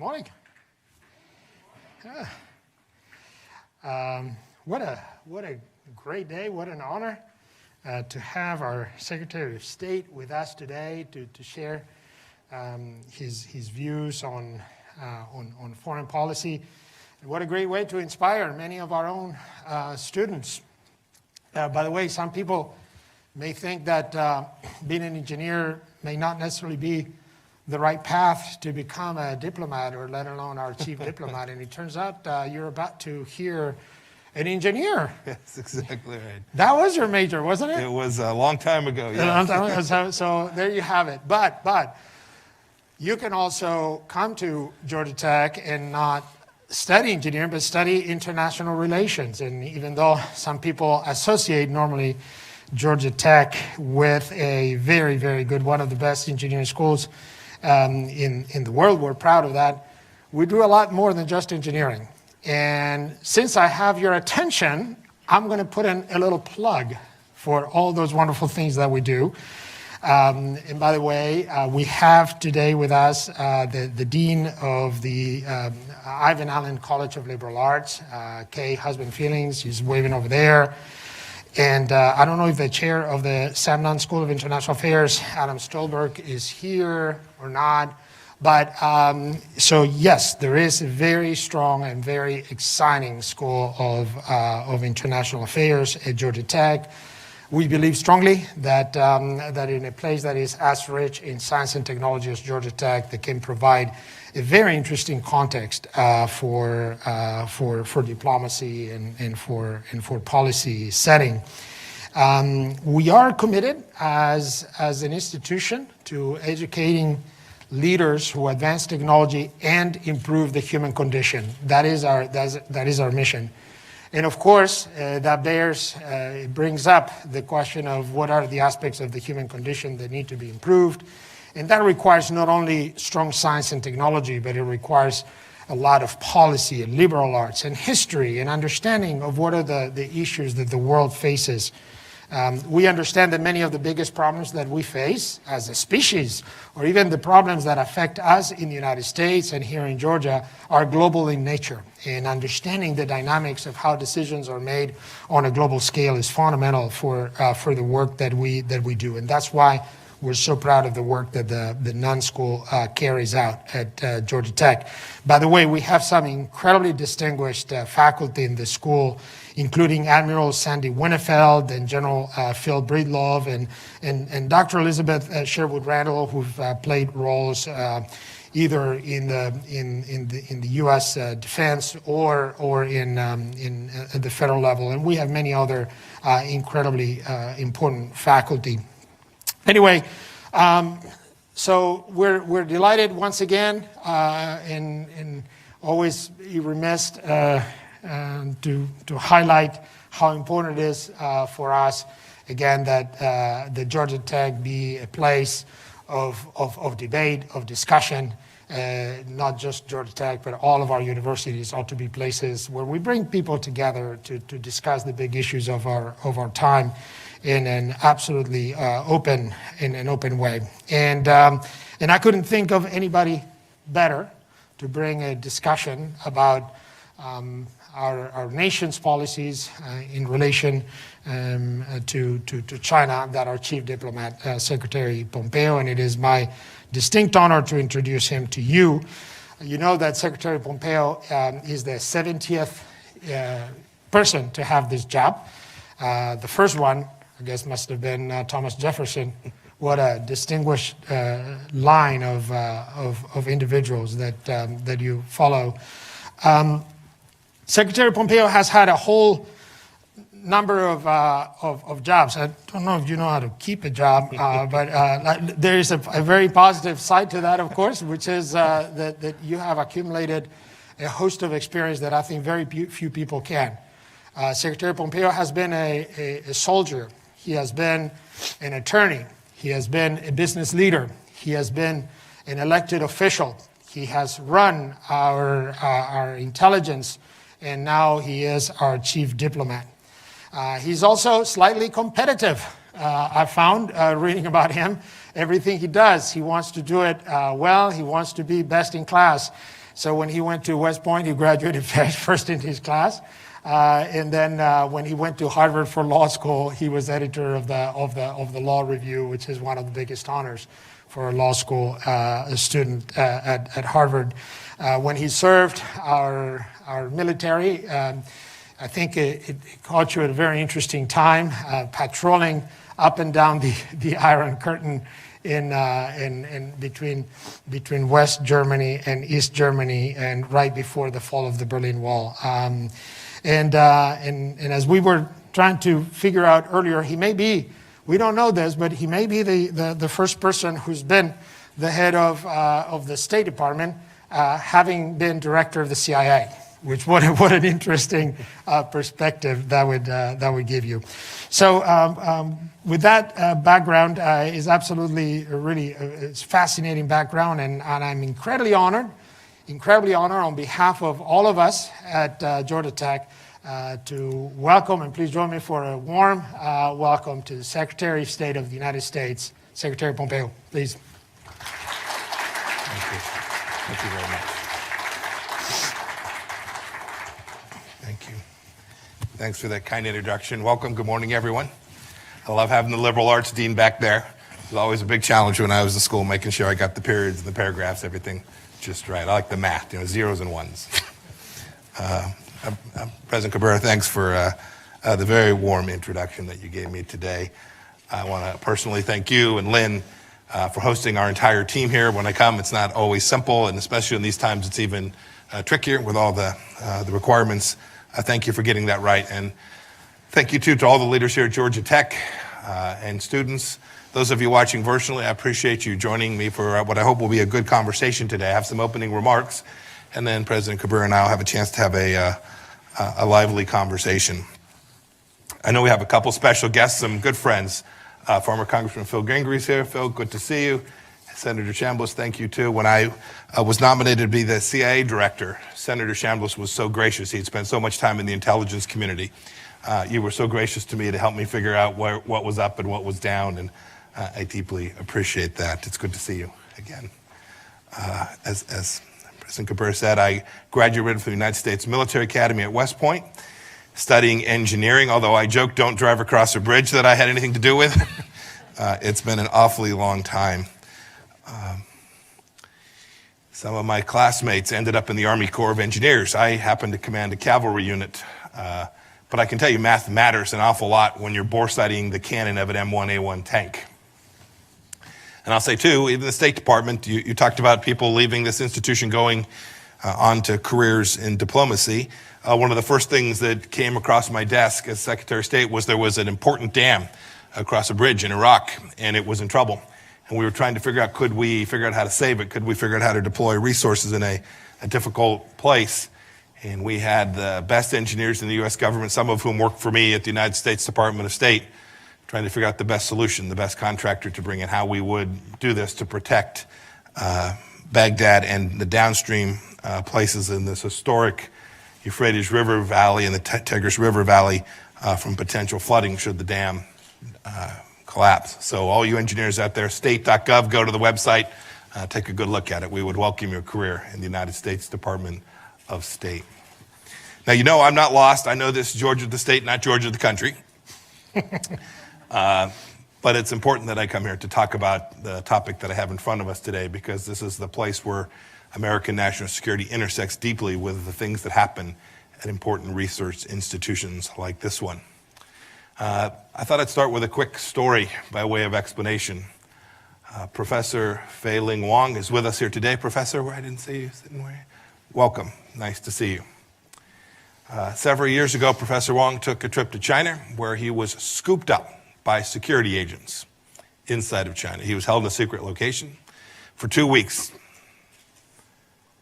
morning. What a great day, what an honor to have our Secretary of State with us today to share his views on foreign policy. And what a great way to inspire many of our own students. By the way, some people may think that being an engineer may not necessarily be the right path to become a diplomat, or let alone our chief diplomat. And it turns out you're about to hear an engineer. That's exactly right. That was your major, wasn't it? It was a long time ago. Yeah. A long time ago. So there you have it. But you can also come to Georgia Tech and not study engineering, but study international relations. And even though some people associate normally Georgia Tech with a very, very good, one of the best engineering schools in the world, we're proud of that. We do a lot more than just engineering. And since I have your attention, I'm going to put in a little plug for all those wonderful things that we do. And by the way, we have today with us the Dean of the Ivan Allen College of Liberal Arts, Kay Husband Feelings. He's waving over there. And I don't know if the chair of the Sam Nunn School of International Affairs, Adam Stolberg, is here or not. But so yes, there is a very strong and very exciting school of international affairs at Georgia Tech. We believe strongly that that in a place that is as rich in science and technology as Georgia Tech, that can provide a very interesting context for diplomacy and for policy setting. We are committed as an institution to educating leaders who advance technology and improve the human condition. That is our mission. And of course, it brings up the question of what are the aspects of the human condition that need to be improved. And that requires not only strong science and technology, but it requires a lot of policy and liberal arts and history and understanding of what are the issues that the world faces. We understand that many of the biggest problems that we face as a species, or even the problems that affect us in the United States and here in Georgia, are global in nature. And understanding the dynamics of how decisions are made on a global scale is fundamental for the work that we do. And that's why we're so proud of the work that the Nunn School carries out at Georgia Tech. By the way, we have some incredibly distinguished faculty in the school, including Admiral Sandy Winnefeld and General Phil Breedlove and Dr. Elizabeth Sherwood Randall, who've played roles either in the U.S. defense or in at the federal level. And we have many other incredibly important faculty. Anyway, so we're delighted once again, and always be remiss to highlight how important it is for us, again, that the Georgia Tech be a place of debate, of discussion. Not just Georgia Tech, but all of our universities ought to be places where we bring people together to discuss the big issues of our time in an absolutely open way. And I couldn't think of anybody better to bring a discussion about our nation's policies in relation to China than our chief diplomat, Secretary Pompeo, and it is my distinct honor to introduce him to you. You know that Secretary Pompeo is the 70th person to have this job. The first one, I guess, must have been Thomas Jefferson. What a distinguished line of individuals that you follow. Secretary Pompeo has had a whole number of jobs. I don't know if you know how to keep a job, but there is a very positive side to that, of course, which is that you have accumulated a host of experience that I think very few people can. Secretary Pompeo has been a soldier. He has been an attorney. He has been a business leader. He has been an elected official. He has run our intelligence, and now he is our chief diplomat. He's also slightly competitive. I found reading about him, everything he does, he wants to do it well. He wants to be best in class. So when he went to West Point, he graduated first in his class. And then when he went to Harvard for law school, he was editor of the Law Review, which is one of the biggest honors for a law school student at Harvard. When he served our military, I think it caught you at a very interesting time, patrolling up and down the Iron Curtain in between West Germany and East Germany, and right before the fall of the Berlin Wall. And as we were trying to figure out earlier, he may be, we don't know this, but he may be the first person who's been the head of the State Department, having been director of the CIA. Which what an interesting perspective that would give you. So with that background is absolutely really it's fascinating background, and I'm incredibly honored on behalf of all of us at Georgia Tech to welcome, and please join me for a warm welcome to the Secretary of State of the United States, Secretary Pompeo, please. Thank you. Thank you very much. Thank you. Thanks for that kind introduction. Welcome. Good morning, everyone. I love having the liberal arts dean back there. It was always a big challenge when I was in school, making sure I got the periods and the paragraphs, everything just right. I like the math, zeros and ones. President Cabrera, thanks for the very warm introduction that you gave me today. I want to personally thank you and Lynn for hosting our entire team here. When I come, it's not always simple, and especially in these times, it's even trickier with all the requirements. Thank you for getting that right, and thank you too to all the leaders here at Georgia Tech and students. Those of you watching virtually, I appreciate you joining me for what I hope will be a good conversation today. I have some opening remarks, and then President Cabrera and I will have a chance to have a lively conversation. I know we have a couple special guests, some good friends. Former Congressman Phil Gingree's here. Phil, good to see you. Senator Chambliss, thank you too. When I was nominated to be the CIA director, Senator Chambliss was so gracious. He'd spent so much time in the intelligence community. You were so gracious to me to help me figure out what was up and what was down, and I deeply appreciate that. It's good to see you again. As President Cabrera said, I graduated from the United States Military Academy at West Point, studying engineering, although I joke, don't drive across a bridge that I had anything to do with. It's been an awfully long time. Some of my classmates ended up in the Army Corps of Engineers. I happened to command a cavalry unit, but I can tell you math matters an awful lot when you're bore sighting the cannon of an M1A1 tank. And I'll say too, even the State Department, you talked about people leaving this institution going on to careers in diplomacy. One of the first things that came across my desk as Secretary of State was there was an important dam across a bridge in Iraq, and it was in trouble. And we were trying to figure out, could we figure out how to save it? Could we figure out how to deploy resources in a difficult place? And we had the best engineers in the U.S. government, some of whom worked for me at the United States Department of State, trying to figure out the best solution, the best contractor to bring in, how we would do this to protect Baghdad and the downstream places in this historic Euphrates River Valley and the Tigris River Valley from potential flooding should the dam collapse. So all you engineers out there, state.gov, go to the website, take a good look at it. We would welcome your career in the United States Department of State. Now, I'm not lost. I know this is Georgia the state, not Georgia the country. But it's important that I come here to talk about the topic that I have in front of us today, because this is the place where American national security intersects deeply with the things that happen at important research institutions like this one. I thought I'd start with a quick story by way of explanation. Professor Fei-Ling Wang is with us here today. Professor, where I didn't see you sitting where? Welcome. Nice to see you. Several years ago, Professor Wang took a trip to China where he was scooped up by security agents inside of China. He was held in a secret location for 2 weeks.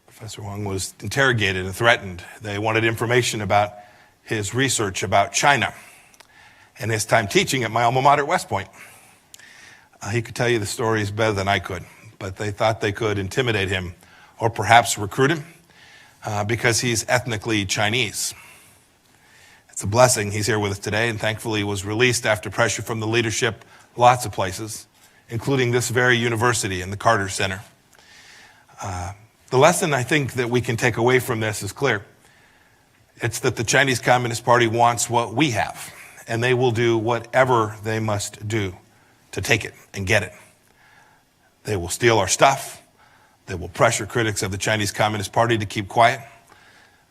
Professor Wang was interrogated and threatened. They wanted information about his research about China and his time teaching at my alma mater, West Point. He could tell you the stories better than I could, but they thought they could intimidate him or perhaps recruit him because he's ethnically Chinese. It's a blessing he's here with us today, and thankfully he was released after pressure from the leadership, lots of places, including this very university and the Carter Center. The lesson I think that we can take away from this is clear. It's that the Chinese Communist Party wants what we have, and they will do whatever they must do to take it and get it. They will steal our stuff. They will pressure critics of the Chinese Communist Party to keep quiet.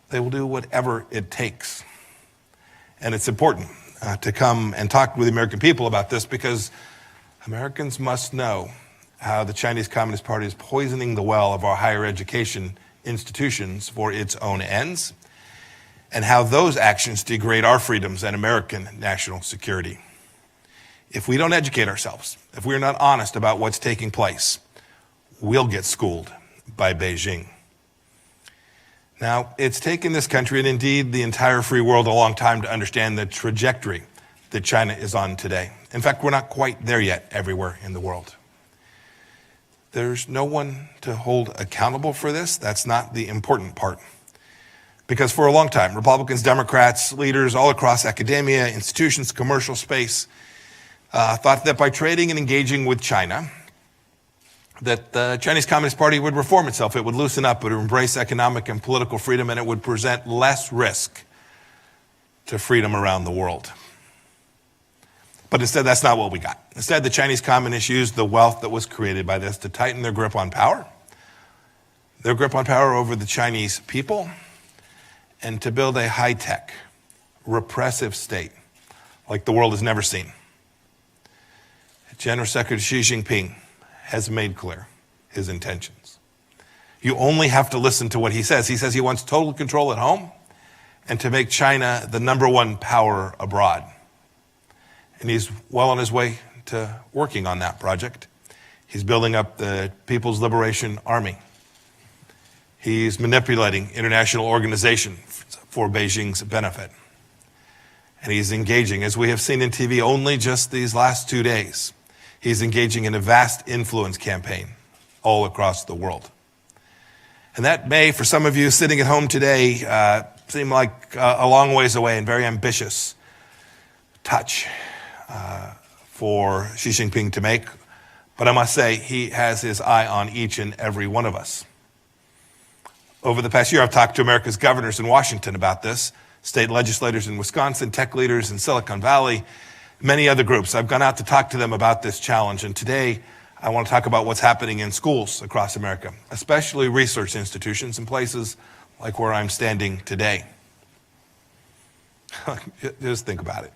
They will do whatever it takes. And it's important to come and talk with the American people about this, because Americans must know how the Chinese Communist Party is poisoning the well of our higher education institutions for its own ends, and how those actions degrade our freedoms and American national security. If we don't educate ourselves, if we're not honest about what's taking place, we'll get schooled by Beijing. Now, it's taken this country, and indeed the entire free world, a long time to understand the trajectory that China is on today. In fact, we're not quite there yet everywhere in the world. There's no one to hold accountable for this. That's not the important part. Because for a long time, Republicans, Democrats, leaders all across academia, institutions, commercial space, thought that by trading and engaging with China, that the Chinese Communist Party would reform itself, it would loosen up, it would embrace economic and political freedom, and it would present less risk to freedom around the world. But instead, that's not what we got. Instead, the Chinese communists used the wealth that was created by this to tighten their grip on power over the Chinese people, and to build a high-tech, repressive state like the world has never seen. General Secretary Xi Jinping has made clear his intentions. You only have to listen to what he says. He says he wants total control at home and to make China the #1 power abroad. And he's well on his way to working on that project. He's building up the People's Liberation Army. He's manipulating international organizations for Beijing's benefit. And he's engaging, as we have seen in TV only just these last 2 days, he's engaging in a vast influence campaign all across the world. And that may, for some of you sitting at home today, seem like a long ways away and very ambitious touch for Xi Jinping to make. But I must say, he has his eye on each and every one of us. Over the past year, I've talked to America's governors in Washington about this, state legislators in Wisconsin, tech leaders in Silicon Valley, many other groups. I've gone out to talk to them about this challenge. And today, I want to talk about what's happening in schools across America, especially research institutions in places like where I'm standing today. Just think about it.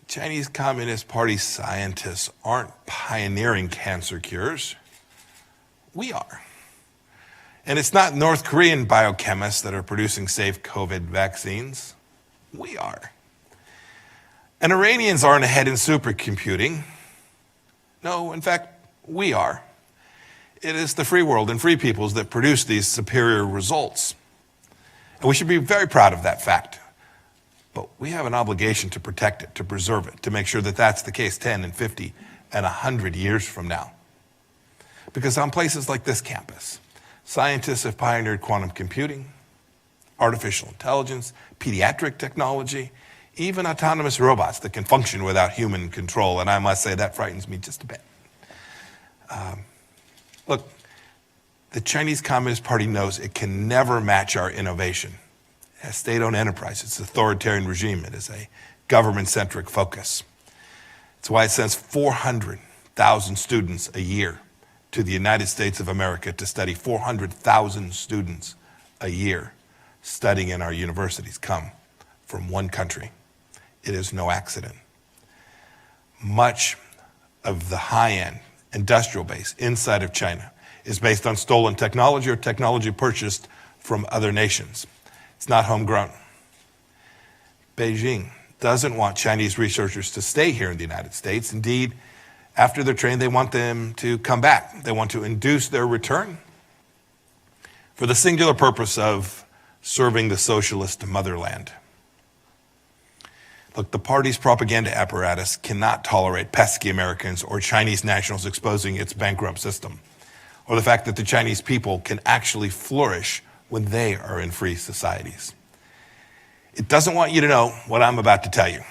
Chinese Communist Party scientists aren't pioneering cancer cures. We are. And it's not North Korean biochemists that are producing safe COVID vaccines. We are. And Iranians aren't ahead in supercomputing. No, in fact, we are. It is the free world and free peoples that produce these superior results. And we should be very proud of that fact. But we have an obligation to protect it, to preserve it, to make sure that that's the case 10 and 50 and 100 years from now. Because on places like this campus, scientists have pioneered quantum computing, artificial intelligence, pediatric technology, even autonomous robots that can function without human control. And I must say that frightens me just a bit. Look, the Chinese Communist Party knows it can never match our innovation. It has state-owned enterprise. It's an authoritarian regime. It is a government-centric focus. It's why it sends 400,000 students a year to the United States of America to study. 400,000 students a year studying in our universities come from one country. It is no accident. Much of the high-end industrial base inside of China is based on stolen technology or technology purchased from other nations. It's not homegrown. Beijing doesn't want Chinese researchers to stay here in the United States. Indeed, after they're trained, they want them to come back. They want to induce their return for the singular purpose of serving the socialist motherland. Look, the party's propaganda apparatus cannot tolerate pesky Americans or Chinese nationals exposing its bankrupt system, or the fact that the Chinese people can actually flourish when they are in free societies. It doesn't want you to know what I'm about to tell you.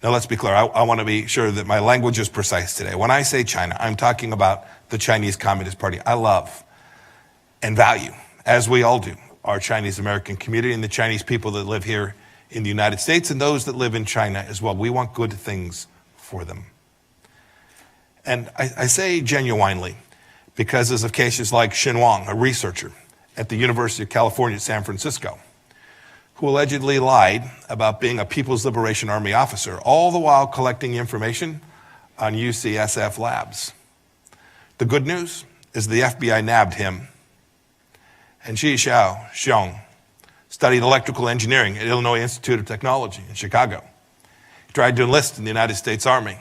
Now, let's be clear. I want to be sure that my language is precise today. When I say China, I'm talking about the Chinese Communist Party. I love and value, as we all do, our Chinese American community and the Chinese people that live here in the United States and those that live in China as well. We want good things for them. And I say genuinely because as of cases like Xin Wang, a researcher at the University of California, San Francisco, who allegedly lied about being a People's Liberation Army officer, all the while collecting information on UCSF labs. The good news is the FBI nabbed him. And Shi Xiong studied electrical engineering at Illinois Institute of Technology in Chicago. He tried to enlist in the United States Army.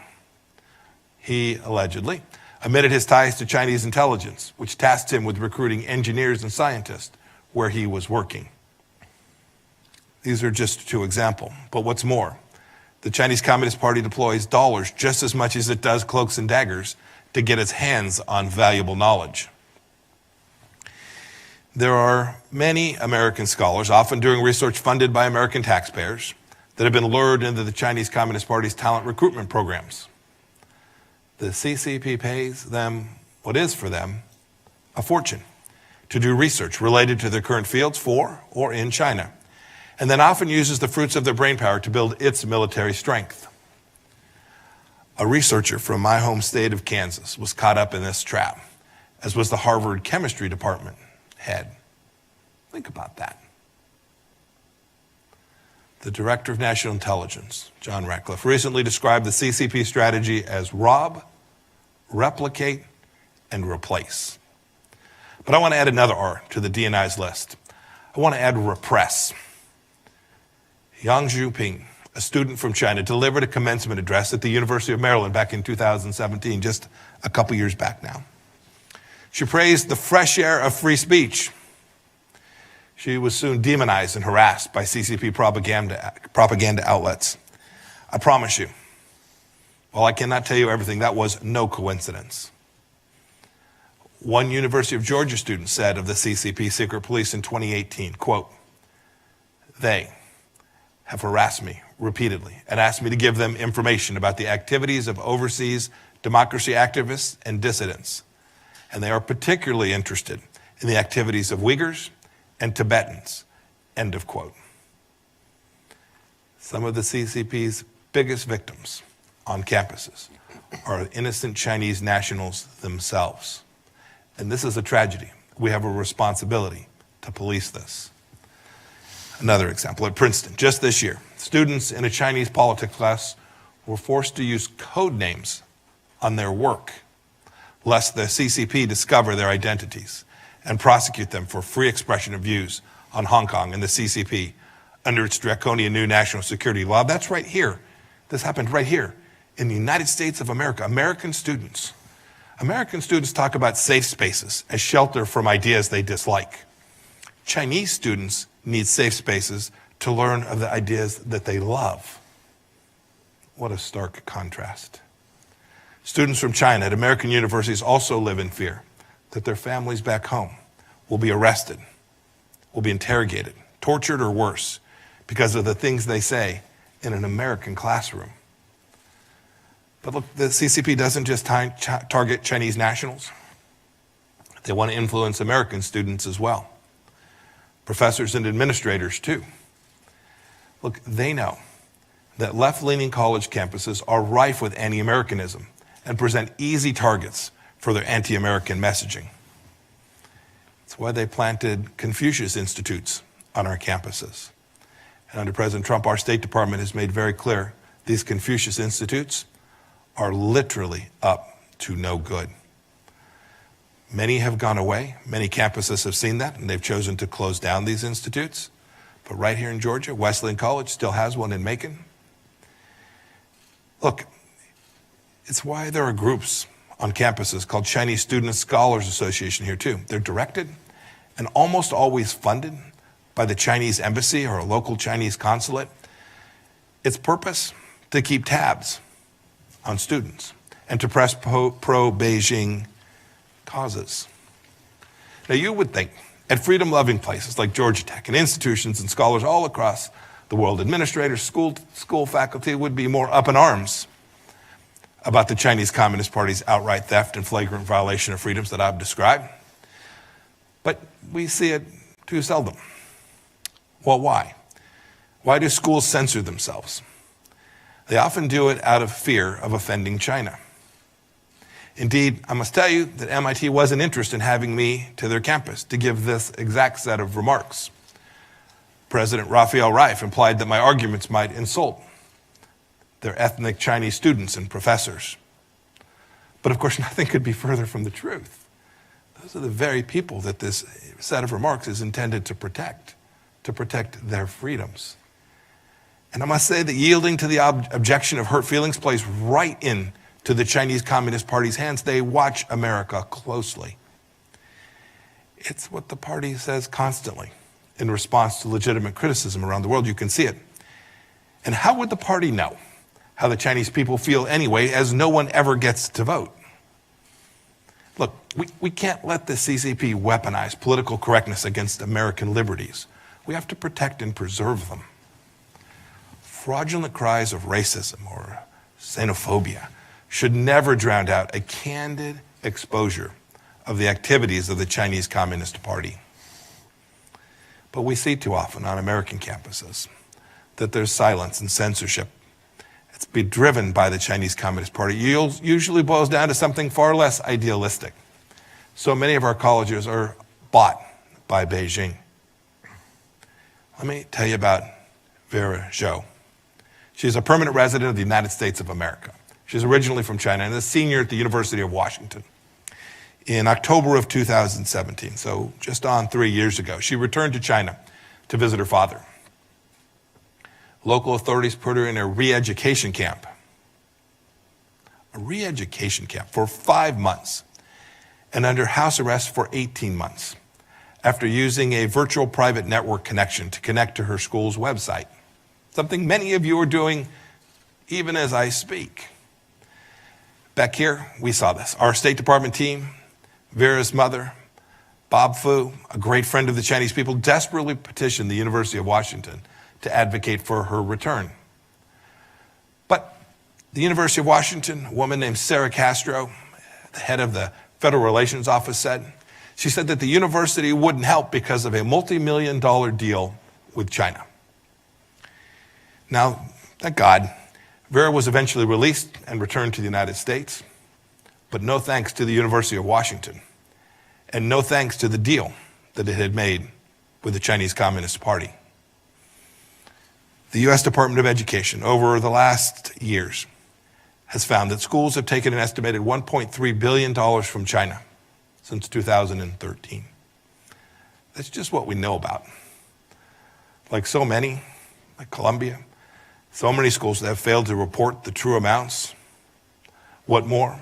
He allegedly admitted his ties to Chinese intelligence, which tasked him with recruiting engineers and scientists where he was working. These are just two examples. But what's more, the Chinese Communist Party deploys dollars just as much as it does cloaks and daggers to get its hands on valuable knowledge. There are many American scholars, often doing research funded by American taxpayers, that have been lured into the Chinese Communist Party's talent recruitment programs. The CCP pays them what is for them a fortune to do research related to their current fields for or in China, and then often uses the fruits of their brainpower to build its military strength. A researcher from my home state of Kansas was caught up in this trap, as was the Harvard chemistry department head. Think about that. The Director of National Intelligence, John Ratcliffe, recently described the CCP strategy as rob, replicate, and replace. But I want to add another R to the DNI's list. I want to add repress. Yang Zhuping, a student from China, delivered a commencement address at the University of Maryland back in 2017, just a couple years back now. She praised the fresh air of free speech. She was soon demonized and harassed by CCP propaganda outlets. I promise you, while I cannot tell you everything, that was no coincidence. One University of Georgia student said of the CCP secret police in 2018, quote, "They have harassed me repeatedly and asked me to give them information about the activities of overseas democracy activists and dissidents. And they are particularly interested in the activities of Uyghurs and Tibetans," end of quote. Some of the CCP's biggest victims on campuses are innocent Chinese nationals themselves. And this is a tragedy. We have a responsibility to police this. Another example, at Princeton, just this year, students in a Chinese politics class were forced to use code names on their work, lest the CCP discover their identities and prosecute them for free expression of views on Hong Kong and the CCP under its draconian new national security law. That's right here. This happened right here in the United States of America. American students talk about safe spaces as shelter from ideas they dislike. Chinese students need safe spaces to learn of the ideas that they love. What a stark contrast. Students from China at American universities also live in fear that their families back home will be arrested, will be interrogated, tortured, or worse because of the things they say in an American classroom. But look, the CCP doesn't just target Chinese nationals. They want to influence American students as well. Professors and administrators too. Look, they know that left-leaning college campuses are rife with anti-Americanism and present easy targets for their anti-American messaging. That's why they planted Confucius Institutes on our campuses. And under President Trump, our State Department has made very clear these Confucius Institutes are literally up to no good. Many have gone away. Many campuses have seen that, and they've chosen to close down these institutes. But right here in Georgia, Wesleyan College still has one in Macon. Look, it's why there are groups on campuses called Chinese Student Scholars Association here too. They're directed and almost always funded by the Chinese embassy or a local Chinese consulate. Its purpose, to keep tabs on students and to press pro-Beijing causes. Now you would think at freedom-loving places like Georgia Tech and institutions and scholars all across the world, administrators, school faculty would be more up in arms about the Chinese Communist Party's outright theft and flagrant violation of freedoms that I've described. But we see it too seldom. Well, why? Why do schools censor themselves? They often do it out of fear of offending China. Indeed, I must tell you that MIT wasn't interested in having me to their campus to give this exact set of remarks. President Raphael Reif implied that my arguments might insult their ethnic Chinese students and professors. But of course, nothing could be further from the truth. Those are the very people that this set of remarks is intended to protect their freedoms. And I must say that yielding to the objection of hurt feelings plays right into the Chinese Communist Party's hands. They watch America closely. It's what the party says constantly in response to legitimate criticism around the world. You can see it. And how would the party know how the Chinese people feel anyway, as no one ever gets to vote? Look, we can't let the CCP weaponize political correctness against American liberties. We have to protect and preserve them. Fraudulent cries of racism or xenophobia should never drown out a candid exposure of the activities of the Chinese Communist Party. But we see too often on American campuses that there's silence and censorship. It's been driven by the Chinese Communist Party. It usually boils down to something far less idealistic. So many of our colleges are bought by Beijing. Let me tell you about Vera Zhou. She's a permanent resident of the United States of America. She's originally from China and a senior at the University of Washington. In October of 2017, so just on 3 years ago, she returned to China to visit her father. Local authorities put her in a re-education camp. A re-education camp for 5 months and under house arrest for 18 months after using a virtual private network connection to connect to her school's website. Something many of you are doing even as I speak. Back here, we saw this. Our State Department team, Vera's mother, Bob Fu, a great friend of the Chinese people, desperately petitioned the University of Washington to advocate for her return. But the University of Washington, a woman named Sarah Castro, the head of the Federal Relations Office, she said that the university wouldn't help because of a multi-million-dollar deal with China. Now, thank God, Vera was eventually released and returned to the United States, but no thanks to the University of Washington, and no thanks to the deal that it had made with the Chinese Communist Party. The U.S. Department of Education, over the last years, has found that schools have taken an estimated $1.3 billion from China since 2013. That's just what we know about. Like so many, like Columbia, so many schools that have failed to report the true amounts. What more?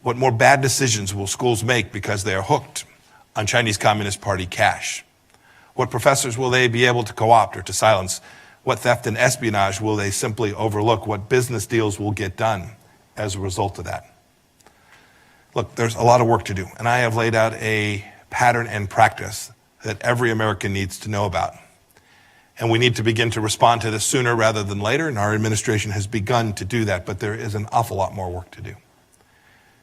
What more bad decisions will schools make because they are hooked on Chinese Communist Party cash? What professors will they be able to co-opt or to silence? What theft and espionage will they simply overlook? What business deals will get done as a result of that? Look, there's a lot of work to do, and I have laid out a pattern and practice that every American needs to know about. And we need to begin to respond to this sooner rather than later, and our administration has begun to do that, but there is an awful lot more work to do.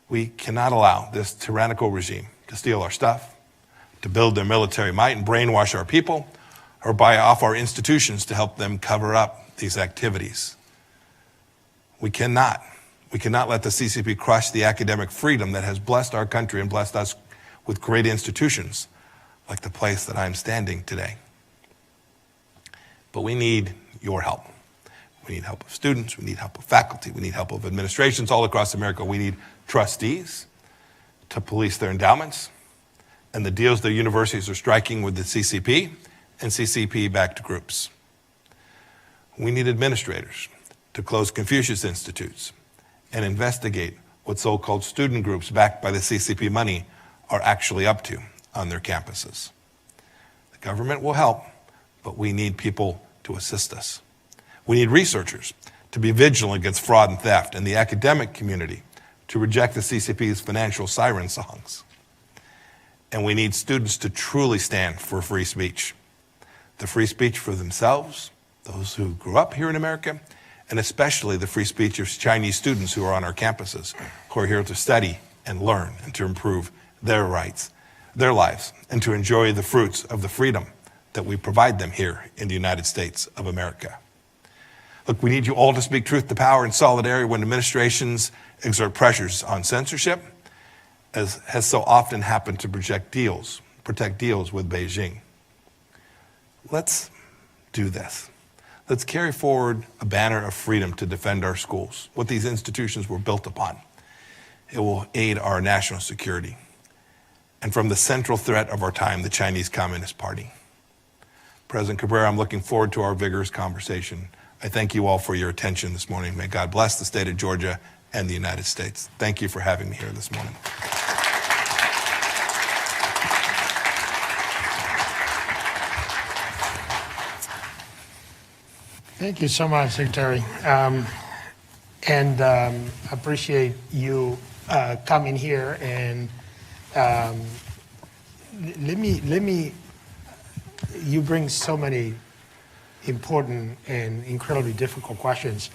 We cannot allow this tyrannical regime to steal our stuff, to build their military might and brainwash our people, or buy off our institutions to help them cover up these activities. We cannot let the CCP crush the academic freedom that has blessed our country and blessed us with great institutions like the place that I'm standing today. But we need your help. We need help of students, we need help of faculty, we need help of administrations all across America. We need trustees to police their endowments and the deals their universities are striking with the CCP and CCP-backed groups. We need administrators to close Confucius Institutes and investigate what so-called student groups backed by the CCP money are actually up to on their campuses. The government will help, but we need people to assist us. We need researchers to be vigilant against fraud and theft, and the academic community to reject the CCP's financial siren songs. And we need students to truly stand for free speech. The free speech for themselves, those who grew up here in America, and especially the free speech of Chinese students who are on our campuses, who are here to study and learn and to improve their rights their lives and to enjoy the fruits of the freedom that we provide them here in the United States of America. Look, we need you all to speak truth to power in solidarity when administrations exert pressures on censorship, as has so often happened to protect deals with Beijing. Let's do this. Let's carry forward a banner of freedom to defend our schools, what these institutions were built upon. It will aid our national security. And from the central threat of our time, the Chinese Communist Party. President Cabrera, I'm looking forward to our vigorous conversation. I thank you all for your attention this morning. May God bless the state of Georgia and the United States. Thank you for having me here this morning. Thank you so much, Secretary. Appreciate you coming here and you bring so many important and incredibly difficult questions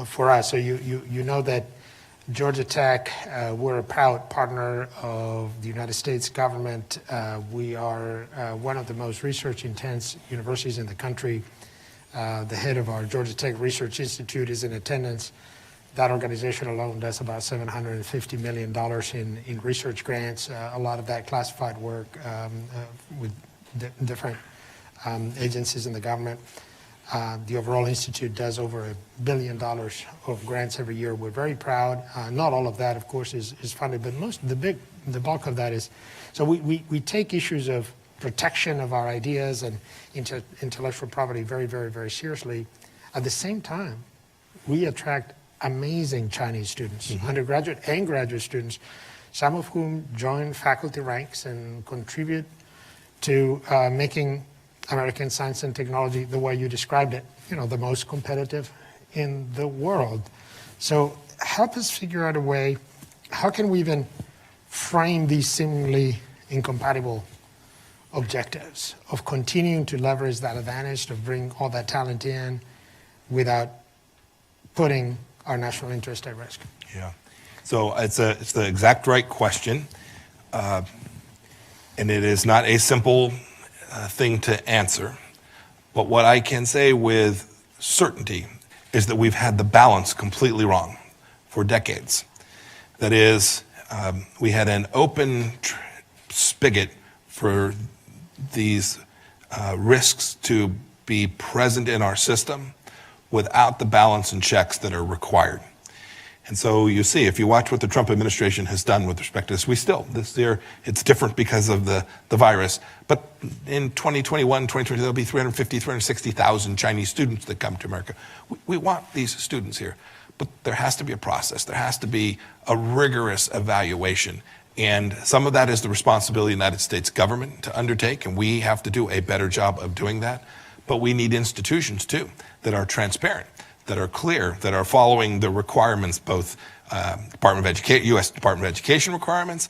for us. So you know that Georgia Tech, we're a proud partner of the United States government. We are one of the most research-intense universities in the country. The head of our Georgia Tech Research Institute is in attendance. That organization alone does about $750 million in research grants, a lot of that classified work with different agencies in the government. The overall institute does over $1 billion of grants every year. We're very proud. Not all of that, of course, is funded, but the bulk of that is. So we take issues of protection of our ideas and intellectual property very, very, very seriously. At the same time, we attract amazing Chinese students, undergraduate and graduate students, some of whom join faculty ranks and contribute to making American science and technology the way you described it, the most competitive in the world. So help us figure out a way, how can we even frame these seemingly incompatible objectives of continuing to leverage that advantage to bring all that talent in without putting our national interest at risk? Yeah. So it's the exact right question. And it is not a simple thing to answer. But what I can say with certainty is that we've had the balance completely wrong for decades. That is, we had an open spigot for these risks to be present in our system without the balance and checks that are required. And so you see, if you watch what the Trump administration has done with respect to this year, it's different because of the virus. But in 2021, 2020, there'll be 350, 360,000 Chinese students that come to America. We want these students here, but there has to be a process. There has to be a rigorous evaluation. And some of that is the responsibility of the United States government to undertake, and we have to do a better job of doing that. But we need institutions, too, that are transparent, that are clear, that are following the requirements, both U.S. Department of Education requirements,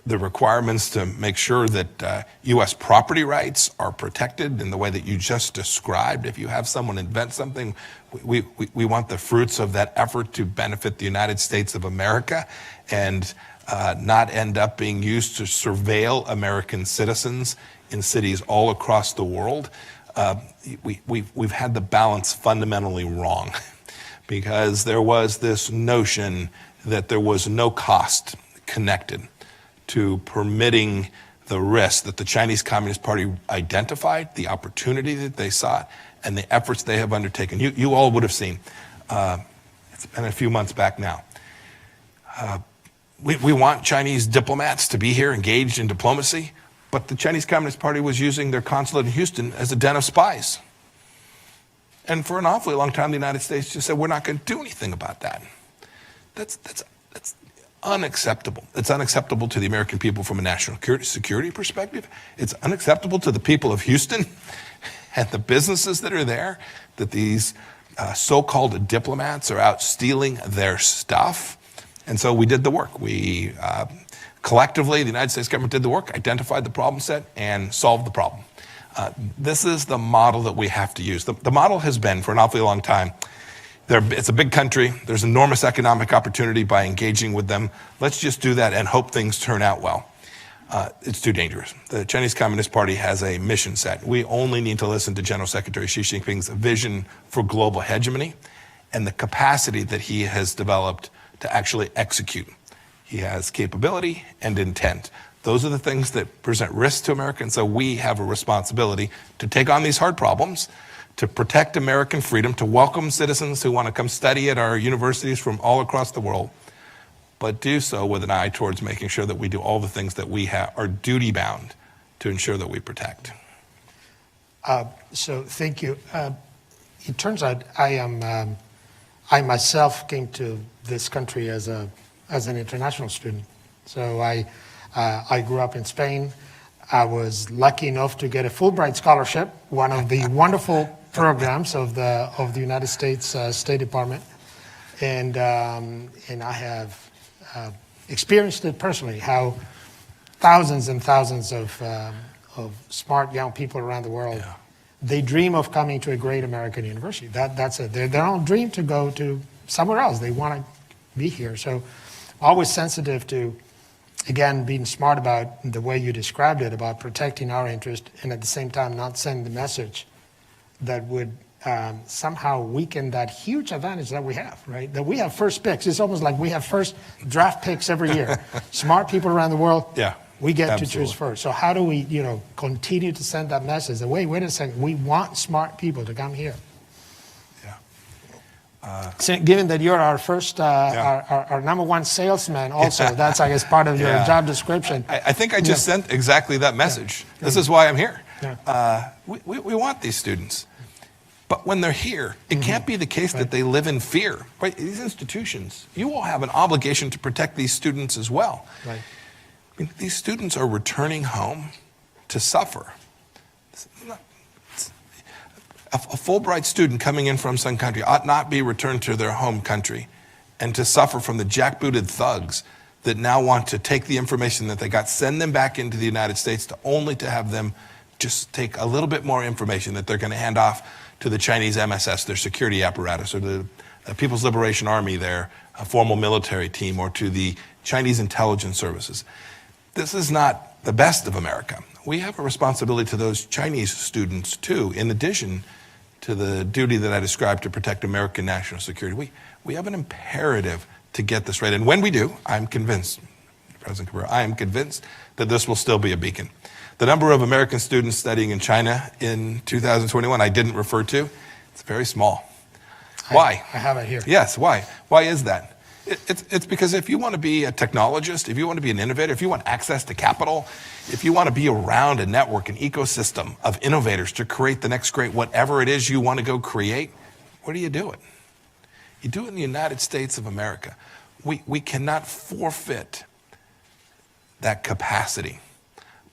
the requirements to make sure that U.S. property rights are protected in the way that you just described. If you have someone invent something, we want the fruits of that effort to benefit the United States of America and not end up being used to surveil American citizens in cities all across the world. We've had the balance fundamentally wrong because there was this notion that there was no cost connected to permitting the risk that the Chinese Communist Party identified, the opportunity that they sought, and the efforts they have undertaken. You all would have seen, it's been a few months back now, we want Chinese diplomats to be here engaged in diplomacy, but the Chinese Communist Party was using their consulate in Houston as a den of spies. And for an awfully long time, the United States just said, we're not going to do anything about that. That's unacceptable. It's unacceptable to the American people from a national security perspective. It's unacceptable to the people of Houston and the businesses that are there, that these so-called diplomats are out stealing their stuff. And so we did the work. We collectively, the United States government did the work, identified the problem set, and solved the problem. This is the model that we have to use. The model has been, for an awfully long time, it's a big country. There's enormous economic opportunity by engaging with them. Let's just do that and hope things turn out well. It's too dangerous. The Chinese Communist Party has a mission set. We only need to listen to General Secretary Xi Jinping's vision for global hegemony and the capacity that he has developed to actually execute. He has capability and intent. Those are the things that present risk to America, and so we have a responsibility to take on these hard problems, to protect American freedom, to welcome citizens who want to come study at our universities from all across the world, but do so with an eye towards making sure that we do all the things that we are duty-bound to ensure that we protect. So thank you. It turns out I myself came to this country as an international student. So I grew up in Spain. I was lucky enough to get a Fulbright scholarship, one of the wonderful programs of the United States State Department, and I have experienced it personally. How thousands and thousands of smart young people around the world, they dream of coming to a great American university. That's it. They don't dream to go to somewhere else. They want to be here. So, always sensitive to, again, being smart about the way you described it, about protecting our interest, and at the same time not sending the message that would somehow weaken that huge advantage that we have, right? That we have first picks. It's almost like we have first draft picks every year. Smart people around the world, we get to choose first. So how do we, continue to send that message that, wait a second, we want smart people to come here. So given that you're our first, our number one salesman also, that's, I guess, part of your job description. I think I just sent exactly that message. This is why I'm here. We want these students. But when they're here, it can't be the case that they live in fear. Right? These institutions, you all have an obligation to protect these students as well. Right. I mean, these students are returning home to suffer. A Fulbright student coming in from some country ought not be returned to their home country and to suffer from the jackbooted thugs that now want to take the information that they got, send them back into the United States only to have them just take a little bit more information that they're going to hand off to the Chinese MSS, their security apparatus, or the People's Liberation Army, their formal military team, or to the Chinese intelligence services. This is not the best of America. We have a responsibility to those Chinese students too, in addition to the duty that I described to protect American national security. We have an imperative to get this right. And when we do, I'm convinced, President Cabrera, I am convinced that this will still be a beacon. The number of American students studying in China in 2021 I didn't refer to, it's very small. Why? I have it here. Yes, why? Why is that? It's because if you want to be a technologist, if you want to be an innovator, if you want access to capital, if you want to be around a network, an ecosystem of innovators to create the next great whatever it is you want to go create, where do you do it? You do it in the United States of America. We cannot forfeit that capacity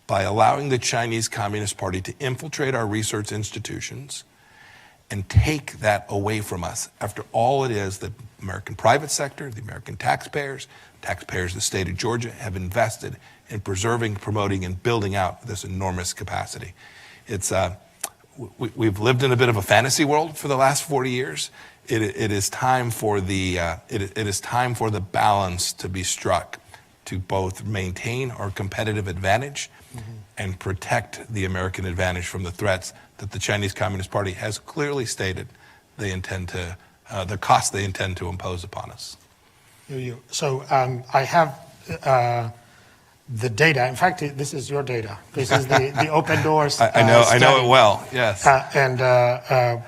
by allowing the Chinese Communist Party to infiltrate our research institutions and take that away from us after all it is that the American private sector, the American taxpayers of the state of Georgia have invested in preserving, promoting, and building out this enormous capacity. It's we've lived in a bit of a fantasy world for the last 40 years. It is time for the balance to be struck to both maintain our competitive advantage and protect the American advantage from the threats that the Chinese Communist Party has clearly stated they intend to, the cost they intend to impose upon us. So I have the data. In fact, this is your data. This is the Open Doors. I know it well. Yes. I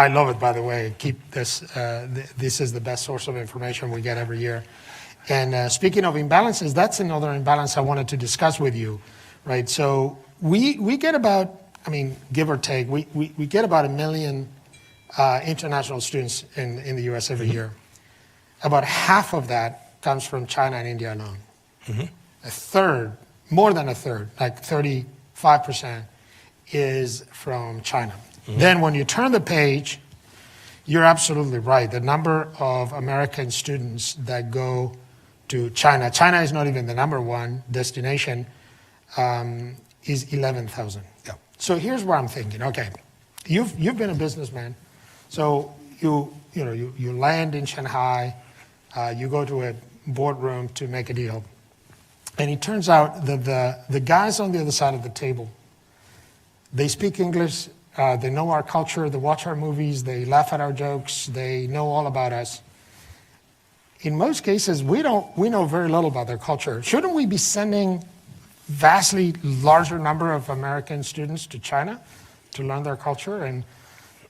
love it. By the way, keep this. This is the best source of information we get every year. And speaking of imbalances, that's another imbalance I wanted to discuss with you, right? So we get about, give or take, we get about 1 million international students in the U.S. every year. About half of that comes from China and India alone. A third, more than a third, like 35%, is from China. Then when you turn the page, you're absolutely right. The number of American students that go to China is not even the number one destination, is 11,000. Yeah. So here's what I'm thinking. Okay, you've been a businessman, so you land in Shanghai, you go to a boardroom to make a deal, And it turns out that the guys on the other side of the table, they speak English, they know our culture, they watch our movies, they laugh at our jokes, they know all about us. In most cases, we know very little about their culture. Shouldn't we be sending vastly larger number of American students to China to learn their culture? And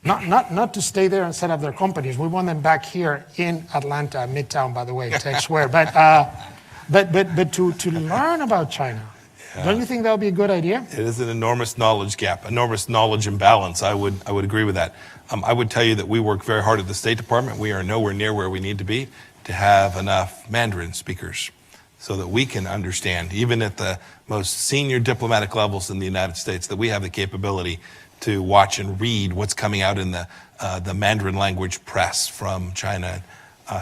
not to stay there and set up their companies. We want them back here in Atlanta, Midtown, by the way, Tech Square. But to learn about China. Yeah. Don't you think that would be a good idea? It is an enormous knowledge gap, enormous knowledge imbalance. I would agree with that. I would tell you that we work very hard at the State Department. We are nowhere near where we need to be to have enough Mandarin speakers so that we can understand, even at the most senior diplomatic levels in the United States, that we have the capability to watch and read what's coming out in the Mandarin language press from China.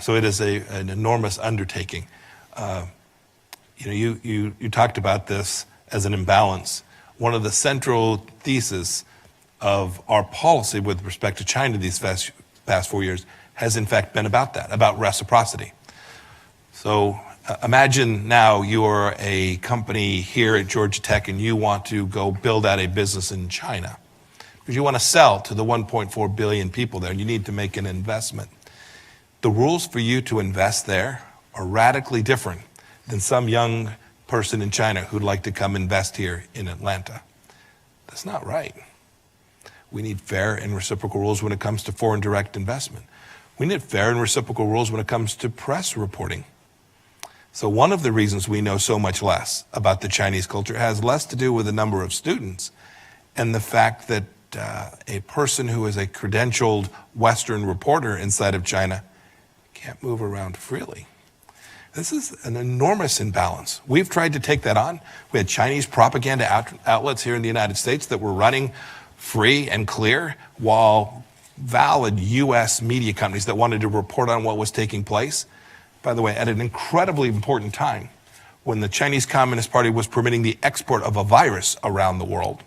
So it is an enormous undertaking. You talked about this as an imbalance. One of the central theses of our policy with respect to China these past 4 years has in fact been about that, about reciprocity. So imagine now you're a company here at Georgia Tech and you want to go build out a business in China because you want to sell to the 1.4 billion people there and you need to make an investment. The rules for you to invest there are radically different than some young person in China who'd like to come invest here in Atlanta. That's not right. We need fair and reciprocal rules when it comes to foreign direct investment. We need fair and reciprocal rules when it comes to press reporting. So one of the reasons we know so much less about the Chinese culture has less to do with the number of students and the fact that a person who is a credentialed Western reporter inside of China can't move around freely. This is an enormous imbalance. We've tried to take that on. We had Chinese propaganda outlets here in the United States that were running free and clear, while valid U.S. media companies that wanted to report on what was taking place, by the way, at an incredibly important time when the Chinese Communist Party was permitting the export of a virus around the world.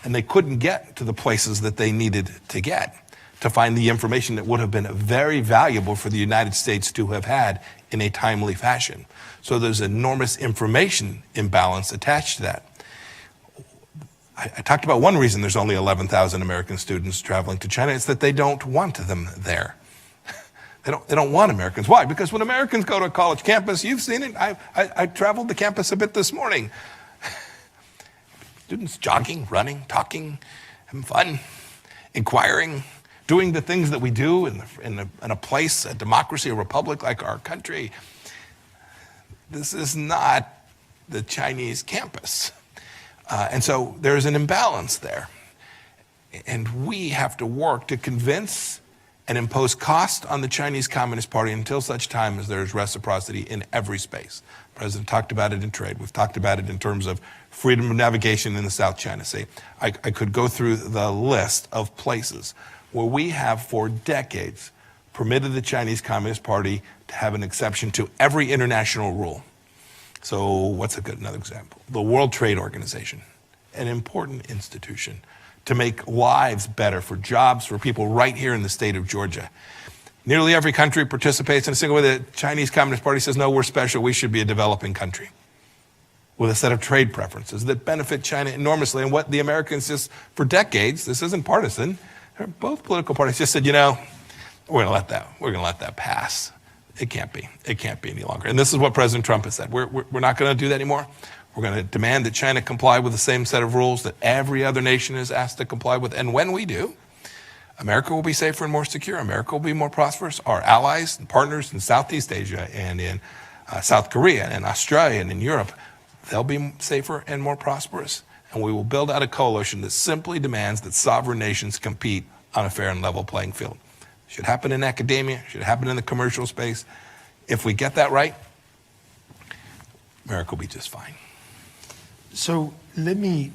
And they couldn't get to the places that they needed to get to find the information that would have been very valuable for the United States to have had in a timely fashion. So there's enormous information imbalance attached to that. I talked about one reason there's only 11,000 American students traveling to China. It's that they don't want them there. They don't want Americans. Why? Because when Americans go to a college campus, you've seen it. I traveled the campus a bit this morning. Students jogging, running, talking, having fun, inquiring, doing the things that we do in a place, a democracy, a republic like our country. This is not the Chinese campus. And so there's an imbalance there. And we have to work to convince and impose cost on the Chinese Communist Party until such time as there's reciprocity in every space. The President talked about it in trade. We've talked about it in terms of freedom of navigation in the South China Sea. I could go through the list of places where we have for decades permitted the Chinese Communist Party to have an exception to every international rule. So what's another example? The World Trade Organization, an important institution to make lives better for jobs for people right here in the state of Georgia. Nearly every country participates in a single way. The Chinese Communist Party says, no, we're special. We should be a developing country with a set of trade preferences that benefit China enormously. And what the Americans just for decades, this isn't partisan, both political parties just said, we're going to let that pass. It can't be any longer. And this is what President Trump has said. We're not going to do that anymore. We're going to demand that China comply with the same set of rules that every other nation is asked to comply with. And when we do, America will be safer and more secure. America will be more prosperous. Our allies and partners in Southeast Asia and in South Korea and Australia and in Europe, they'll be safer and more prosperous. And we will build out a coalition that simply demands that sovereign nations compete on a fair and level playing field. It should happen in academia, it should happen in the commercial space. If we get that right, America will be just fine. So let me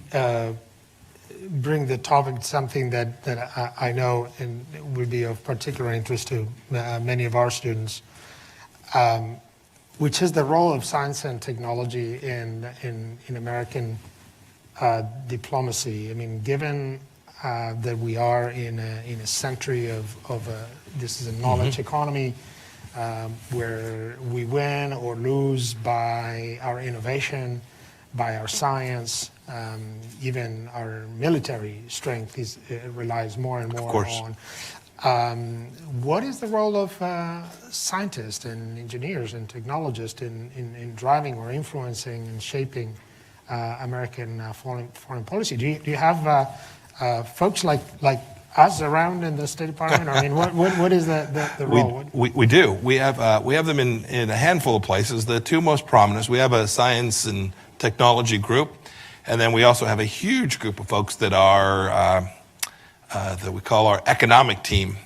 bring the topic to something that I know and would be of particular interest to many of our students, which is the role of science and technology in American diplomacy. I mean, given that we are in a century of this is a knowledge economy, where we win or lose by our innovation, by our science, even our military strength relies more and more on. What is the role of scientists and engineers and technologists in driving or influencing and shaping American foreign policy? Do you have folks like us around in the State Department? I mean, what is the role? We do. We have them in a handful of places. The two most prominent, we have a science and technology group, and then we also have a huge group of folks that are that we call our economic team,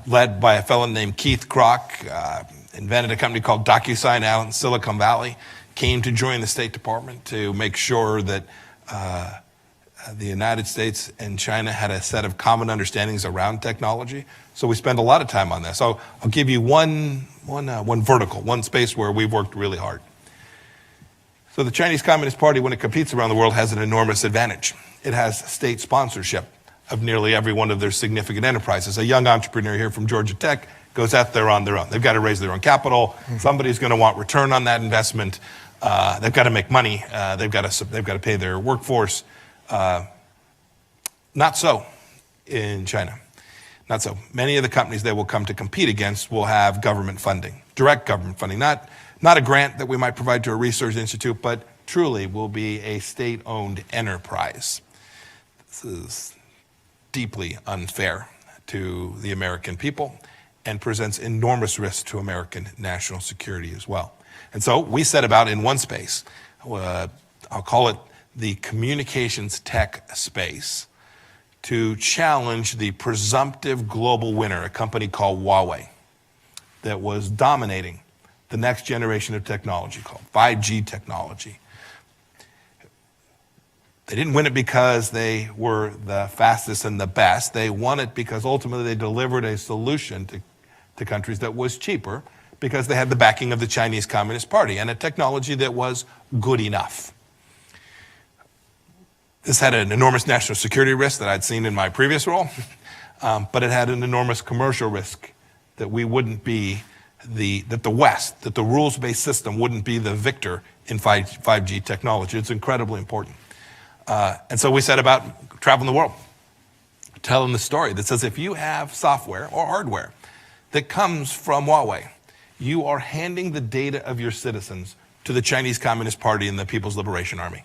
led by a fellow named Keith Kroc, invented a company called DocuSign out in Silicon Valley, came to join the State Department to make sure that the United States and China had a set of common understandings around technology. So we spend a lot of time on this. So I'll give you one vertical, one space where we've worked really hard. So the Chinese Communist Party, when it competes around the world, has an enormous advantage. It has state sponsorship of nearly every one of their significant enterprises. A young entrepreneur here from Georgia Tech goes out there on their own. They've got to raise their own capital. Somebody's going to want return on that investment. They've got to make money. They've got to pay their workforce. Not so in China. Not so. Many of the companies they will come to compete against will have government funding, direct government funding, not a grant that we might provide to a research institute, but truly will be a state-owned enterprise. This is deeply unfair to the American people and presents enormous risks to American national security as well. And so we set about in one space, I'll call it the communications tech space, to challenge the presumptive global winner, a company called Huawei, that was dominating the next generation of technology called 5G technology. They didn't win it because they were the fastest and the best. They won it because ultimately they delivered a solution to countries that was cheaper because they had the backing of the Chinese Communist Party and a technology that was good enough. This had an enormous national security risk that I'd seen in my previous role, but it had an enormous commercial risk that we wouldn't be that the rules-based system wouldn't be the victor in 5G technology. It's incredibly important. And so we set about traveling the world, telling the story that says if you have software or hardware that comes from Huawei, you are handing the data of your citizens to the Chinese Communist Party and the People's Liberation Army.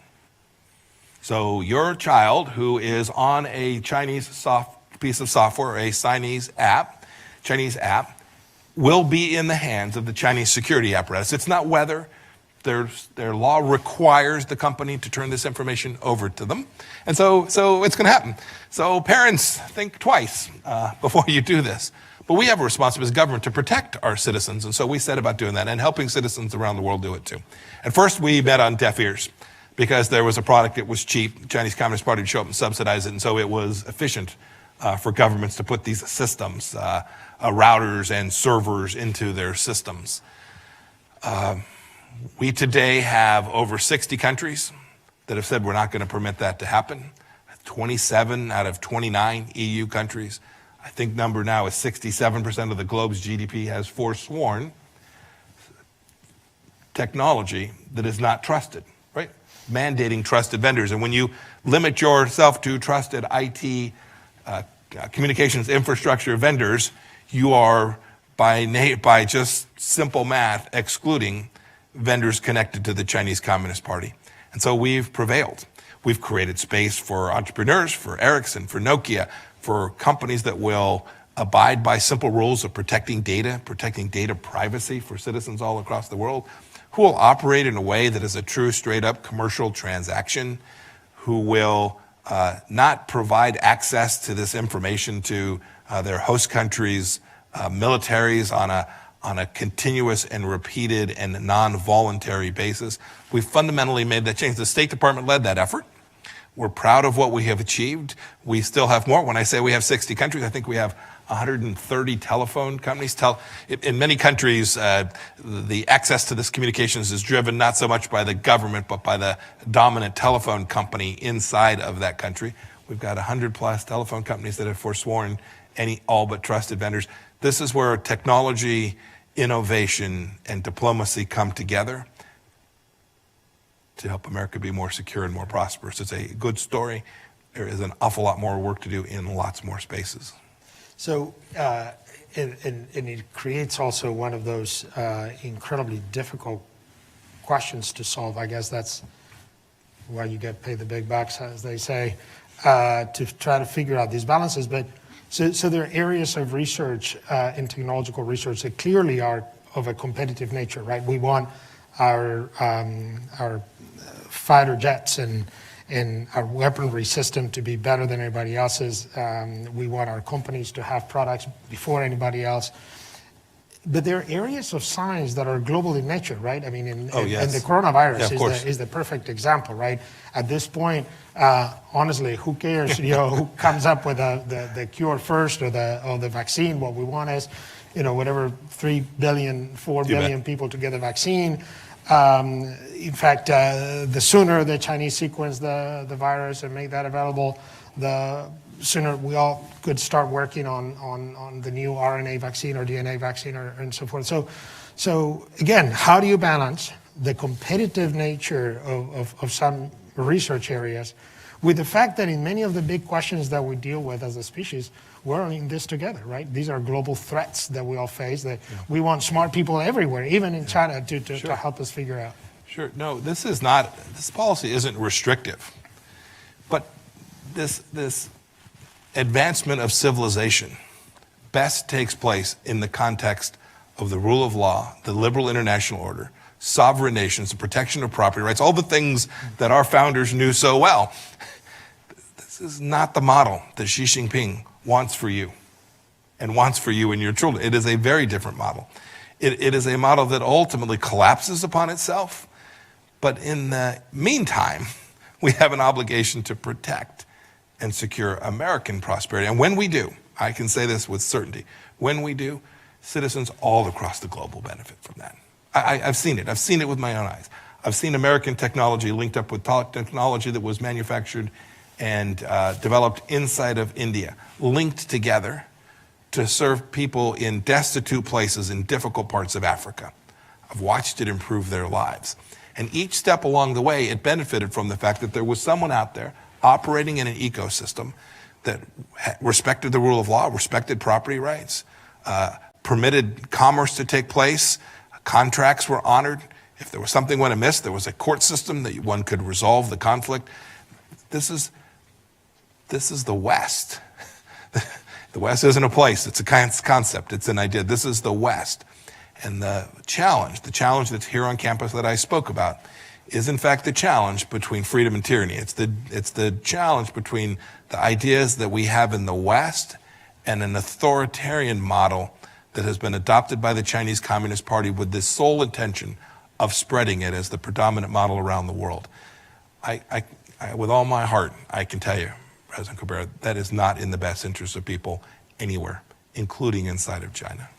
So your child who is on a Chinese piece of software, a Chinese app, will be in the hands of the Chinese security apparatus. It's not whether. Their law requires the company to turn this information over to them. And so it's going to happen. So parents, think twice before you do this. But we have a responsibility as government to protect our citizens. And so we set about doing that and helping citizens around the world do it too. At first, we met on deaf ears because there was a product that was cheap. The Chinese Communist Party would show up and subsidize it. And so it was efficient for governments to put these systems, routers and servers into their systems. We today have over 60 countries that have said we're not going to permit that to happen. 27 out of 29 EU countries. I think number now is 67% of the globe's GDP has forsworn technology that is not trusted, right? Mandating trusted vendors. And when you limit yourself to trusted IT communications infrastructure vendors, you are by just simple math excluding vendors connected to the Chinese Communist Party. And so we've prevailed. We've created space for entrepreneurs, for Ericsson, for Nokia, for companies that will abide by simple rules of protecting data privacy for citizens all across the world, who will operate in a way that is a true straight-up commercial transaction, who will not provide access to this information to their host countries' militaries on a continuous and repeated and non-voluntary basis. We fundamentally made that change. The State Department led that effort. We're proud of what we have achieved. We still have more. When I say we have 60 countries, I think we have 130 telephone companies. In many countries, the access to this communications is driven not so much by the government, but by the dominant telephone company inside of that country. We've got 100 plus telephone companies that have forsworn all but trusted vendors. This is where technology innovation, and diplomacy come together to help America be more secure and more prosperous. It's a good story. There is an awful lot more work to do in lots more spaces. So, and it creates also one of those incredibly difficult questions to solve. I guess that's why you get paid the big bucks, as they say, to try to figure out these balances. But so there are areas of research and technological research that clearly are of a competitive nature, right? We want our fighter jets and our weaponry system to be better than anybody else's. We want our companies to have products before anybody else. But there are areas of science that are global in nature, right? I mean, and the coronavirus is the perfect example, right? At this point, honestly, who cares? Who comes up with the cure first or the vaccine? What we want is, whatever 3 billion, 4 billion people to get a vaccine. In fact, the sooner the Chinese sequence the virus and make that available, the sooner we all could start working on the new RNA vaccine or DNA vaccine and so forth. So again, how do you balance the competitive nature of some research areas with the fact that in many of the big questions that we deal with as a species, we're in this together, right? These are global threats that we all face that we want smart people everywhere, even in China, to help us figure out. Sure. No, this policy isn't restrictive. But this advancement of civilization best takes place in the context of the rule of law, the liberal international order, sovereign nations, the protection of property rights, all the things that our founders knew so well. This is not the model that Xi Jinping wants for you and wants for you and your children. It is a very different model. It is a model that ultimately collapses upon itself. But in the meantime, we have an obligation to protect and secure American prosperity. And when we do, I can say this with certainty, when we do, citizens all across the globe will benefit from that. I've seen it. I've seen it with my own eyes. I've seen American technology linked up with technology that was manufactured and developed inside of India, linked together to serve people in destitute places in difficult parts of Africa. I've watched it improve their lives. And each step along the way, it benefited from the fact that there was someone out there operating in an ecosystem that respected the rule of law, respected property rights, permitted commerce to take place, contracts were honored. If there was something went amiss, there was a court system that one could resolve the conflict. This is the West. The West isn't a place, it's a concept, it's an idea. This is the West. And the challenge that's here on campus that I spoke about is in fact the challenge between freedom and tyranny. It's the challenge between the ideas that we have in the West and an authoritarian model that has been adopted by the Chinese Communist Party with this sole intention of spreading it as the predominant model around the world. I with all my heart, I can tell you, President Cabrera, that is not in the best interest of people anywhere, including inside of China.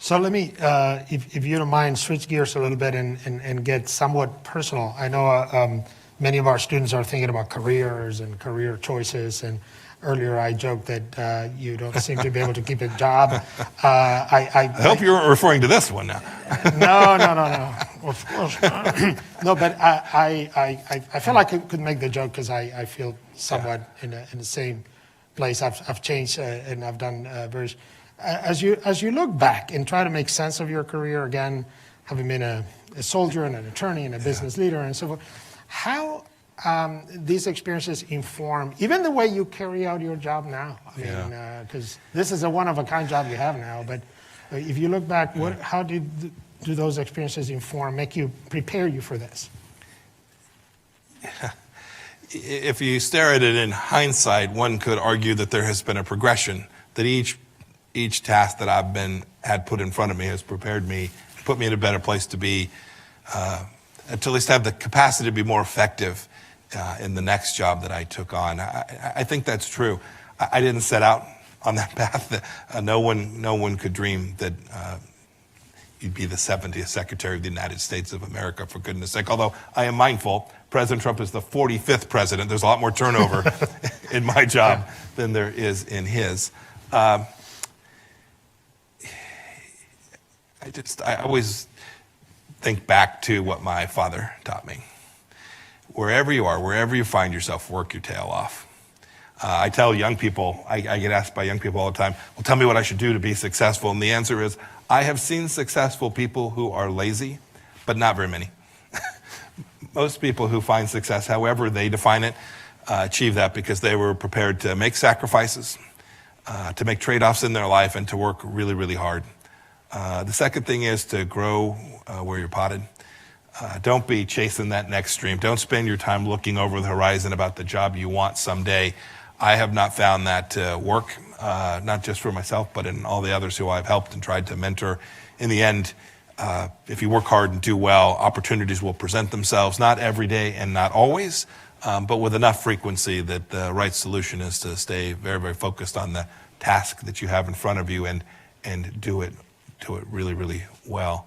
So let me, if you don't mind, switch gears a little bit and get somewhat personal. I know many of our students are thinking about careers and career choices, and earlier I joked that you don't seem to be able to keep a job. I hope you're referring to this one now. No. Of course not. No, but I feel like I could make the joke because I feel somewhat in the same place. I've changed and I've done various. As you look back and try to make sense of your career again, having been a soldier and an attorney and a business leader and so forth, how these experiences inform even the way you carry out your job now? I mean, because this is a one-of-a-kind job you have now, but if you look back, how do those experiences inform, make you, prepare you for this? If you stare at it in hindsight, one could argue that there has been a progression, that each task that I've had put in front of me has prepared me, put me in a better place to be, to at least have the capacity to be more effective in the next job that I took on. I think that's true. I didn't set out on that path. No one could dream that you'd be the 70th Secretary of the United States of America, for goodness sake. Although I am mindful, President Trump is the 45th president. There's a lot more turnover in my job than there is in his. I always think back to what my father taught me. Wherever you are, wherever you find yourself, work your tail off. I tell young people, I get asked by young people all the time, well, tell me what I should do to be successful. And the answer is, I have seen successful people who are lazy, but not very many. Most people who find success, however they define it, achieve that because they were prepared to make sacrifices, to make trade-offs in their life, and to work really, really hard. The second thing is to grow where you're potted. Don't be chasing that next stream. Don't spend your time looking over the horizon about the job you want someday. I have not found that to work, not just for myself, but in all the others who I've helped and tried to mentor. In the end, if you work hard and do well, opportunities will present themselves, not every day and not always, but with enough frequency that the right solution is to stay very, very focused on the task that you have in front of you and do it really, really well.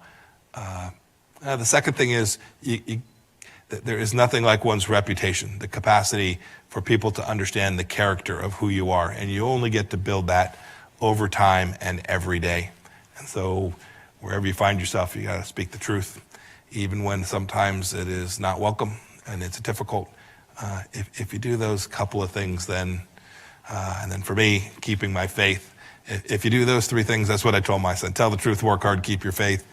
The second thing is there is nothing like one's reputation, the capacity for people to understand the character of who you are. And you only get to build that over time and every day. And so wherever you find yourself, you got to speak the truth, even when sometimes it is not welcome and it's difficult. If you do those couple of things, then, and then for me, keeping my faith, if you do those three things, that's what I told my son. Tell the truth, work hard, keep your faith.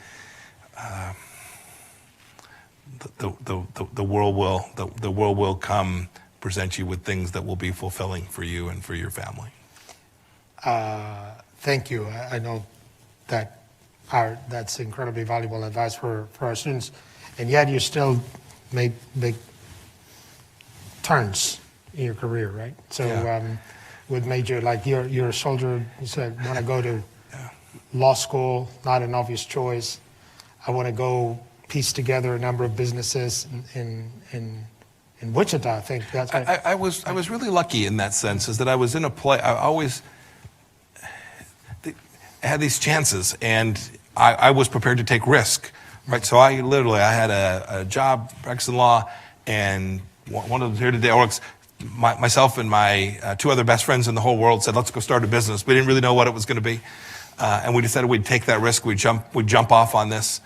The world will come present you with things that will be fulfilling for you and for your family. Thank you. I know that that's incredibly valuable advice for our students, and yet you still made big turns in your career, right? So with major, like you're a soldier, you said, want to go to law school, not an obvious choice. I want to go piece together a number of businesses in Wichita, I think. That's what I was really lucky in that sense, is that I was in a play. I had these chances, and I was prepared to take risk, right? So I had a job, practicing law, and one of them here today, myself and my two other best friends in the whole world said, let's go start a business. We didn't really know what it was going to be. And we decided we'd take that risk. We'd jump off on this.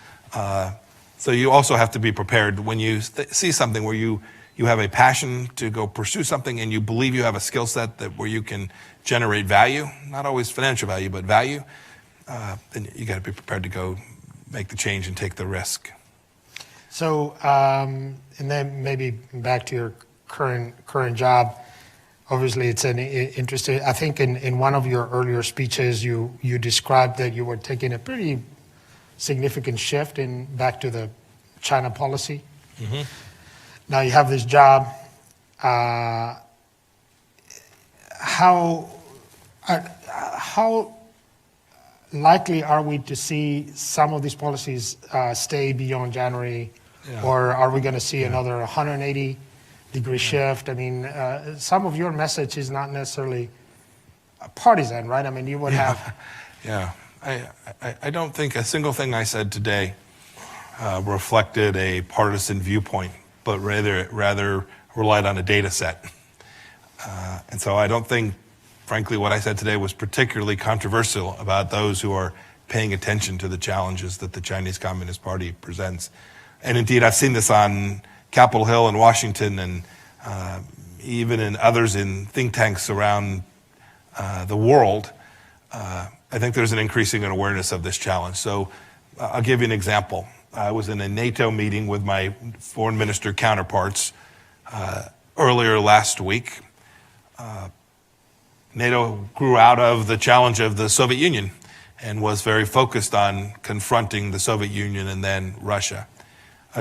So you also have to be prepared when you see something where you have a passion to go pursue something and you believe you have a skill set where you can generate value, not always financial value, but value, then you got to be prepared to go make the change and take the risk. So, and then maybe back to your current job. Obviously, it's an interesting. I think in one of your earlier speeches, you described that you were taking a pretty significant shift back to the China policy. Mm-hmm. Now you have this job. How likely are we to see some of these policies stay beyond January, or are we going to see another 180-degree shift? I mean, some of your message is not necessarily partisan, right? I mean, you would have. Yeah. I don't think a single thing I said today reflected a partisan viewpoint, but rather relied on a data set. And so I don't think, frankly, what I said today was particularly controversial about those who are paying attention to the challenges that the Chinese Communist Party presents. And indeed, I've seen this on Capitol Hill in Washington and even in others in think tanks around the world. I think there's an increasing awareness of this challenge. So I'll give you an example. I was in a NATO meeting with my foreign minister counterparts earlier last week. NATO grew out of the challenge of the Soviet Union and was very focused on confronting the Soviet Union and then Russia.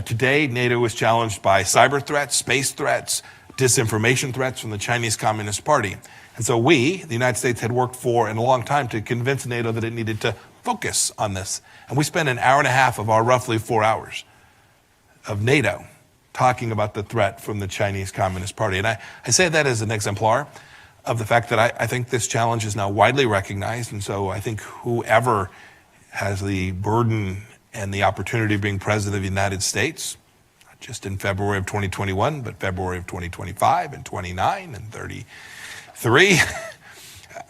Today, NATO is challenged by cyber threats, space threats, disinformation threats from the Chinese Communist Party. And so we, the United States, had worked for in a long time to convince NATO that it needed to focus on this. And we spent an hour and a half of our roughly 4 hours of NATO talking about the threat from the Chinese Communist Party. And I say that as an exemplar of the fact that I think this challenge is now widely recognized. And so I think whoever has the burden and the opportunity of being president of the United States, not just in February of 2021, but February of 2025 and 29 and 33,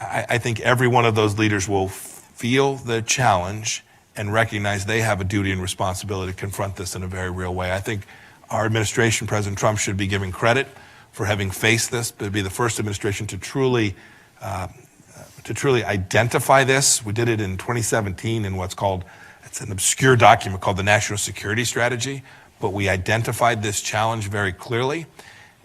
I think every one of those leaders will feel the challenge and recognize they have a duty and responsibility to confront this in a very real way. I think our administration, President Trump, should be given credit for having faced this, but be the first administration to truly identify this. We did it in 2017 in what's called, it's an obscure document called the National Security Strategy, but we identified this challenge very clearly.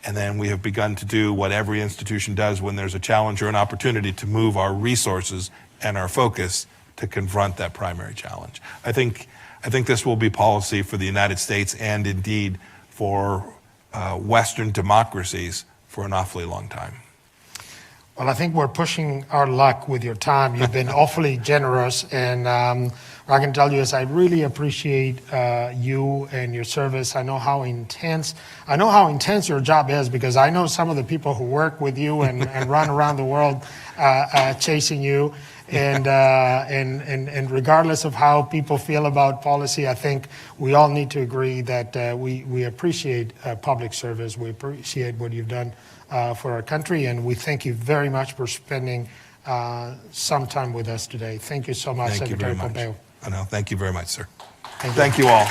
And then we have begun to do what every institution does when there's a challenge or an opportunity to move our resources and our focus to confront that primary challenge. I think this will be policy for the United States and indeed for Western democracies for an awfully long time. Well, I think we're pushing our luck with your time. You've been awfully generous, and what I can tell you is I really appreciate you and your service. I know how intense your job is, because I know some of the people who work with you and run around the world chasing you. And regardless of how people feel about policy, I think we all need to agree that we appreciate public service. We appreciate what you've done for our country, and we thank you very much for spending some time with us today. Thank you so much, Secretary Pompeo. I know. Thank you very much, sir. Thank you. Thank you all.